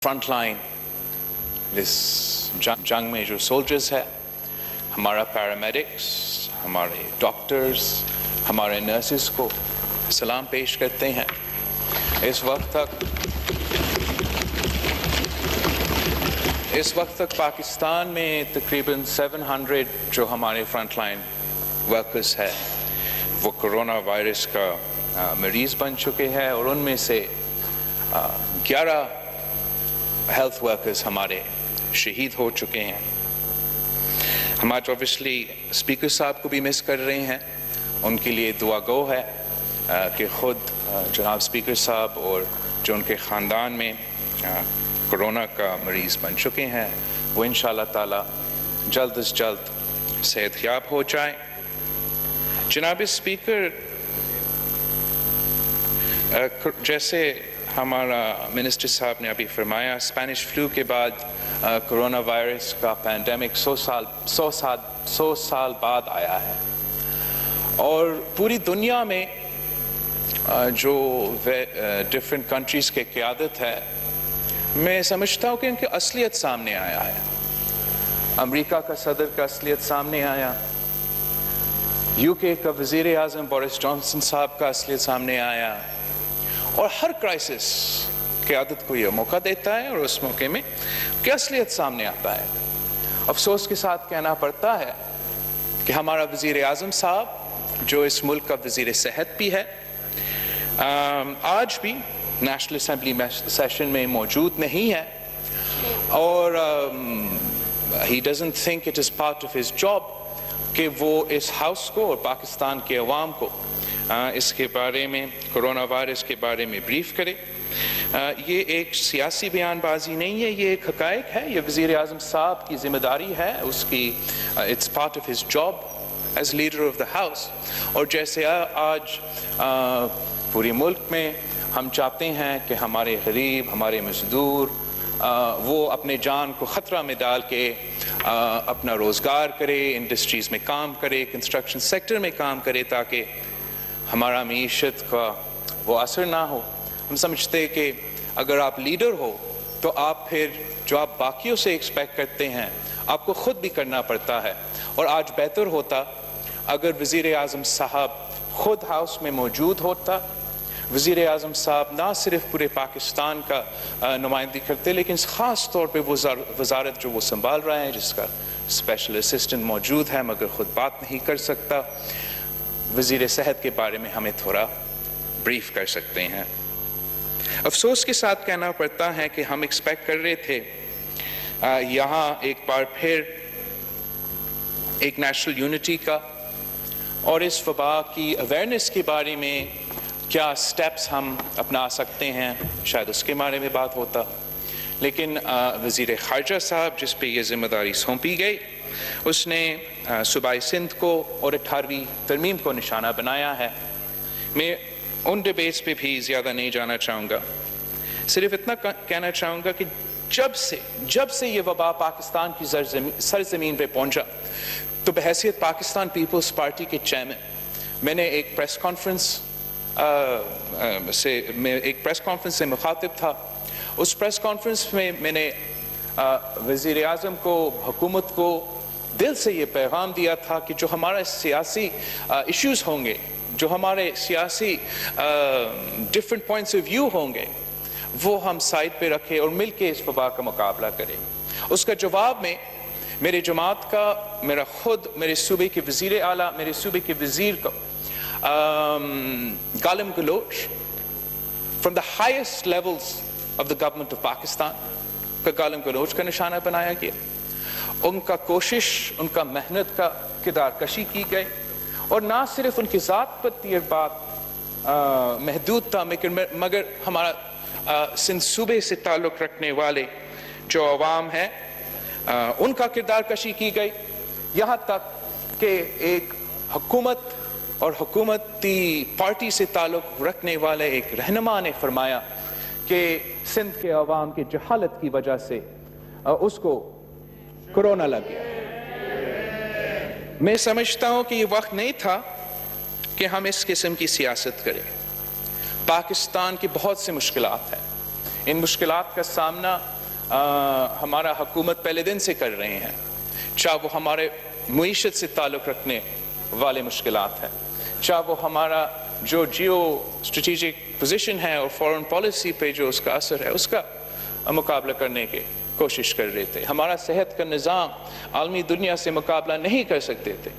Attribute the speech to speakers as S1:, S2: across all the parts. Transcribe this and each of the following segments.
S1: Front line اس جنگ میں جو سولجرز ہے، ہمارا پیرامیڈکس، ہمارے ڈاکٹرز، ہمارے نرسز کو سلام پیش کرتے ہیں۔ اس وقت تک پاکستان میں تقریباً 700 جو ہمارے فرنٹ لائن ورکرز ہے وہ کرونا وائرس کا مریض بن چکے ہیں، اور ان میں سے 11 ہیلتھ ورکرز ہمارے شہید ہو چکے ہیں۔ ہم آج اوبیسلی اسپیکر صاحب کو بھی مس کر رہے ہیں، ان کے لیے دعا گو ہے کہ خود جناب اسپیکر صاحب اور جو ان کے خاندان میں کرونا کا مریض بن چکے ہیں وہ انشاءاللہ تعالی جلد از جلد صحت یاب ہو جائیں۔ جناب اسپیکر، جیسے ہمارا منسٹر صاحب نے ابھی فرمایا، اسپینش فلو کے بعد کرونا وائرس کا پینڈیمک 100 سال بعد آیا ہے، اور پوری دنیا میں جو ڈفرینٹ کنٹریز کے قیادت ہے، میں سمجھتا ہوں کہ ان کی اصلیت سامنے آیا ہے۔ امریکہ کا صدر کا اصلیت سامنے آیا، یو کے کا وزیر اعظم بورس جانسن صاحب کا اصلیت سامنے آیا، اور ہر کرائسس قیادت کو یہ موقع دیتا ہے اور اس موقع میں کی اصلیت سامنے آتا ہے۔ افسوس کے ساتھ کہنا پڑتا ہے کہ ہمارا وزیر اعظم صاحب جو اس ملک کا وزیر صحت بھی ہے، آج بھی نیشنل اسمبلی سیشن میں موجود نہیں ہے، اور he doesn't think it is part of his job کہ وہ اس ہاؤس کو اور پاکستان کے عوام کو اس کے بارے میں، کرونا وائرس کے بارے میں بریف کرے۔ یہ ایک سیاسی بیان بازی نہیں ہے، یہ ایک حقائق ہے، یہ وزیر اعظم صاحب کی ذمہ داری ہے، اس کی it's part of his job as leader of the house۔ اور جیسے آج پورے ملک میں ہم چاہتے ہیں کہ ہمارے غریب، ہمارے مزدور وہ اپنے جان کو خطرہ میں ڈال کے اپنا روزگار کرے، انڈسٹریز میں کام کرے، کنسٹرکشن سیکٹر میں کام کرے، تاکہ ہمارا معیشت کا وہ اثر نہ ہو۔ ہم سمجھتے کہ اگر آپ لیڈر ہو تو آپ پھر جو آپ باقیوں سے ایکسپیکٹ کرتے ہیں آپ کو خود بھی کرنا پڑتا ہے، اور آج بہتر ہوتا اگر وزیر اعظم صاحب خود ہاؤس میں موجود ہوتا۔ وزیر اعظم صاحب نہ صرف پورے پاکستان کا نمائندگی کرتے، لیکن خاص طور پہ وزارت جو وہ سنبھال رہے ہیں، جس کا اسپیشل اسسٹنٹ موجود ہے مگر خود بات نہیں کر سکتا، وزیر صحت کے بارے میں ہمیں تھوڑا بریف کر سکتے ہیں۔ افسوس کے ساتھ کہنا پڑتا ہے کہ ہم ایکسپیکٹ کر رہے تھے یہاں ایک بار پھر ایک نیشنل یونٹی کا، اور اس وبا کی اویئرنیس کے بارے میں کیا سٹیپس ہم اپنا سکتے ہیں، شاید اس کے بارے میں بات ہوتا، لیکن وزیر خارجہ صاحب جس پہ یہ ذمہ داری سونپی گئی، اس نے صوبائی سندھ کو اور 18ویں ترمیم کو نشانہ بنایا ہے۔ میں ان ڈیبیٹس پہ بھی زیادہ نہیں جانا چاہوں گا، صرف اتنا کہنا چاہوں گا کہ جب سے یہ وبا پاکستان کی سرزمین پہ پہنچا تو بحیثیت پاکستان پیپلز پارٹی کے چیئرمین میں نے ایک پریس کانفرنس سے مخاطب تھا۔ اس پریس کانفرنس میں میں نے وزیر اعظم کو، حکومت کو دل سے یہ پیغام دیا تھا کہ جو ہمارے سیاسی ایشوز ہوں گے، جو ہمارے سیاسی ڈفرینٹ پوائنٹس آف ویو ہوں گے، وہ ہم سائڈ پہ رکھیں اور مل کے اس وبا کا مقابلہ کریں۔ اس کا جواب میں میرے جماعت کا، میرے صوبے کے وزیر اعلیٰ، میرے صوبے کے وزیر کو گالم گلوچ from the highest levels of the government of Pakistan کا گالم گلوچ کا نشانہ بنایا گیا۔ ان کا کوشش، ان کا محنت کا کردار کشی کی گئی، اور نہ صرف ان کی ذات پر یہ بات محدود تھا، مگر ہمارا سندھ صوبے سے تعلق رکھنے والے جو عوام ہیں ان کا کردار کشی کی گئی، یہاں تک کہ ایک حکومت اور حکومتی پارٹی سے تعلق رکھنے والے ایک رہنما نے فرمایا کہ سندھ کے عوام کی جہالت کی وجہ سے اس کو کرونا لگ گیا۔ میں سمجھتا ہوں کہ یہ وقت نہیں تھا کہ ہم اس قسم کی سیاست کریں۔ پاکستان کی بہت سی مشکلات ہیں، ان مشکلات کا سامنا ہمارا حکومت پہلے دن سے کر رہے ہیں، چاہے وہ ہمارے معیشت سے تعلق رکھنے والے مشکلات ہیں، چاہے وہ ہمارا جو جیو اسٹریٹجک پوزیشن ہے اور فورن پالیسی پہ جو اس کا اثر ہے اس کا مقابلہ کرنے کی کوشش کر رہے تھے۔ ہمارا صحت کا نظام عالمی دنیا سے مقابلہ نہیں کر سکتے تھے،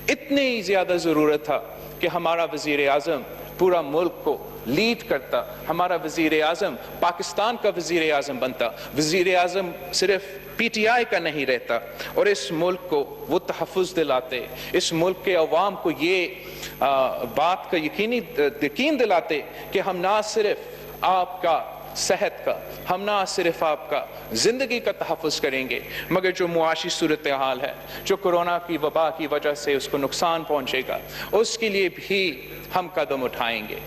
S1: اتنی زیادہ ضرورت تھا کہ ہمارا وزیر اعظم پورا ملک کو لیڈ کرتا، ہمارا وزیر اعظم پاکستان کا وزیر اعظم بنتا، وزیر اعظم صرف پی ٹی آئی کا نہیں رہتا، اور اس ملک کو وہ تحفظ دلاتے، اس ملک کے عوام کو یہ بات کا یقین دلاتے کہ ہم نہ صرف آپ کا صحت کا، ہم نہ صرف آپ کا زندگی کا تحفظ کریں گے، مگر جو معاشی صورتحال ہے، جو کورونا کی وبا کی وجہ سے اس کو نقصان پہنچے گا، اس کے لیے بھی ہم قدم اٹھائیں گے۔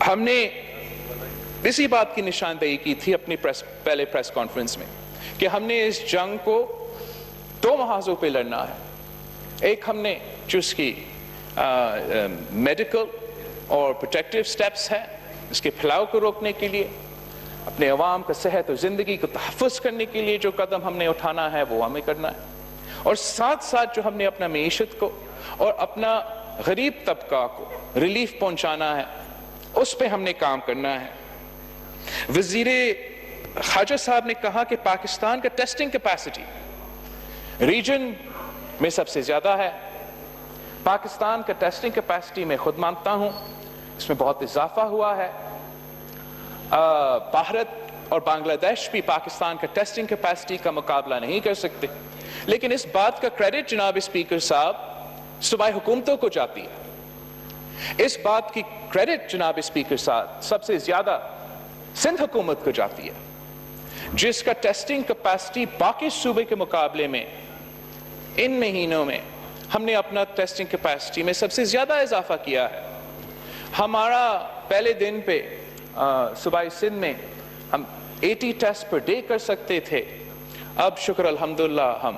S1: ہم نے اسی بات کی نشاندہی کی تھی اپنی پہلے پریس کانفرنس میں کہ ہم نے اس جنگ کو دو محاذوں پہ لڑنا ہے۔ ایک ہم نے جو اس کی میڈیکل اور پروٹیکٹیو سٹیپس ہے، اس کے پھیلاؤ کو روکنے کے لیے، اپنے عوام کا صحت اور زندگی کو تحفظ کرنے کے لیے جو قدم ہم نے اٹھانا ہے وہ ہمیں کرنا ہے، اور ساتھ ساتھ جو ہم نے اپنا معیشت کو اور اپنا غریب طبقہ کو ریلیف پہنچانا ہے اس پہ ہم نے کام کرنا ہے۔ وزیر خارجہ صاحب نے کہا کہ پاکستان کا ٹیسٹنگ کیپیسٹی ریجن میں سب سے زیادہ ہے۔ پاکستان کا ٹیسٹنگ کیپیسٹی میں خود مانتا ہوں اس میں بہت اضافہ ہوا ہے۔ بھارت اور بنگلہ دیش بھی پاکستان کا ٹیسٹنگ کیپیسٹی کا مقابلہ نہیں کر سکتے، لیکن اس بات کا کریڈٹ جناب اسپیکر صاحب صوبائی حکومتوں کو جاتی ہے۔ اس بات کی کریڈٹ جناب اسپیکر صاحب سب سے زیادہ سندھ حکومت کو جاتی ہے، جس کا ٹیسٹنگ کیپیسٹی باقی صوبے کے مقابلے میں ان مہینوں میں ہم نے اپنا ٹیسٹنگ کیپیسٹی میں سب سے زیادہ اضافہ کیا ہے۔ ہمارا پہلے دن پہ صوبائی سندھ میں ہم 80 ٹیسٹ پر ڈے کر سکتے تھے، اب شکر الحمدللہ ہم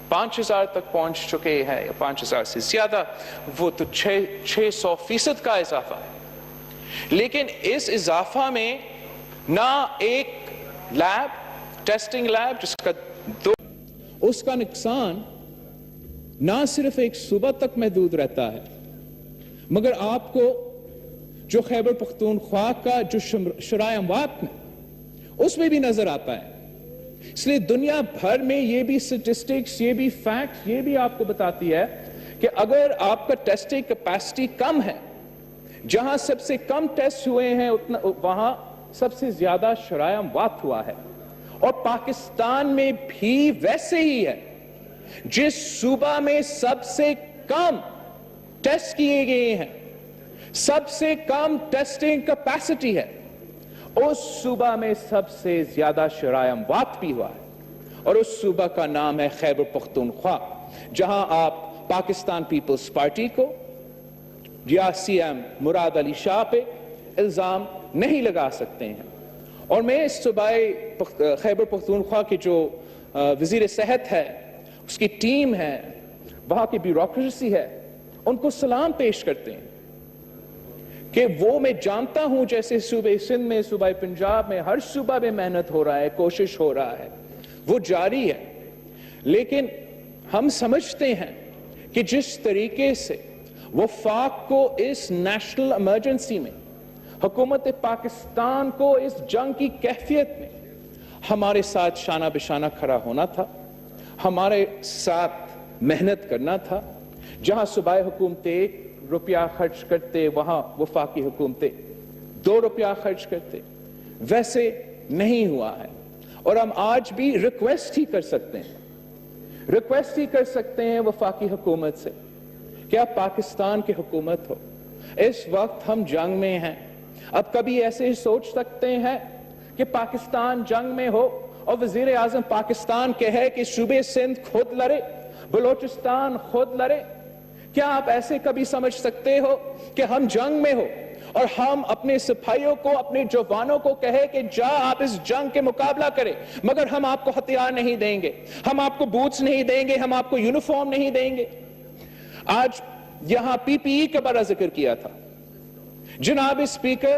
S1: 5000 تک پہنچ چکے ہیں، یا 5000 سے زیادہ، وہ تو 600% کا اضافہ ہے۔ لیکن اس اضافہ میں نہ ایک لیب، ٹیسٹنگ لیب جس کا اس کا نقصان نہ صرف ایک صوبہ تک محدود رہتا ہے، مگر آپ کو جو خیبر پختونخوا کا جو شرائع اموات میں اس میں بھی نظر آتا ہے۔ اس لیے دنیا بھر میں یہ بھی سٹیٹسٹکس، یہ بھی فیکٹ، یہ بھی آپ کو بتاتی ہے کہ اگر آپ کا ٹیسٹنگ کیپیسٹی کم ہے، جہاں سب سے کم ٹیسٹ ہوئے ہیں وہاں سب سے زیادہ شرائع اموات ہوا ہے۔ اور پاکستان میں بھی ویسے ہی ہے، جس صوبہ میں سب سے کم ٹیسٹ کیے گئے ہیں، سب سے کم ٹیسٹنگ کیپیسٹی ہے، اس صوبہ میں سب سے زیادہ شرائع اموات بھی ہوا ہے، اور اس صوبہ کا نام ہے خیبر پختونخوا، جہاں آپ پاکستان پیپلز پارٹی کو یا سی ایم مراد علی شاہ پہ الزام نہیں لگا سکتے ہیں۔ اور میں اس صوبائی خیبر پختونخوا کے جو وزیر صحت ہے، اس کی ٹیم ہے، وہاں کی بیوروکریسی ہے، ان کو سلام پیش کرتے ہیں کہ وہ میں جانتا ہوں جیسے صوبے سندھ میں، صوبہ پنجاب میں، ہر صوبہ میں محنت ہو رہا ہے، کوشش ہو رہا ہے، وہ جاری ہے، لیکن ہم سمجھتے ہیں کہ جس طریقے سے وفاق کو اس نیشنل ایمرجنسی میں، حکومت پاکستان کو اس جنگ کی کیفیت میں ہمارے ساتھ شانہ بشانہ کھڑا ہونا تھا، ہمارے ساتھ محنت کرنا تھا، جہاں صوبائی حکومتیں 1 روپیہ خرچ کرتے وہاں وفاقی حکومتیں 2 روپیہ خرچ کرتے، ویسے نہیں ہوا ہے۔ اور ہم آج بھی ریکویسٹ ہی کر سکتے ہیں وفاقی حکومت سے کہ آپ پاکستان کی حکومت ہو، اس وقت ہم جنگ میں ہیں، اب کبھی ایسے سوچ سکتے ہیں کہ پاکستان جنگ میں ہو اور وزیر اعظم پاکستان کہے کہ صوبے سندھ خود لڑے، بلوچستان خود لڑے؟ کیا آپ ایسے کبھی سمجھ سکتے ہو کہ ہم جنگ میں ہو اور ہم اپنے سپاہیوں کو، اپنے جوانوں کو کہے کہ جا آپ اس جنگ کے مقابلہ کریں، مگر ہم آپ کو ہتھیار نہیں دیں گے، ہم آپ کو بوٹس نہیں دیں گے، ہم آپ کو یونیفارم نہیں دیں گے؟ آج یہاں پی پی ای کا بڑا ذکر کیا تھا۔ جناب اسپیکر،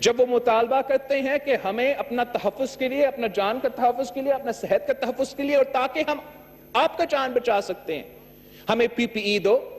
S1: جب وہ مطالبہ کرتے ہیں کہ ہمیں اپنا تحفظ کے لیے، اپنا جان کا تحفظ کے لیے، اپنا صحت کا تحفظ کے لیے، اور تاکہ ہم آپ کا جان بچا سکتے ہیں، ہمیں پی پی ای دو،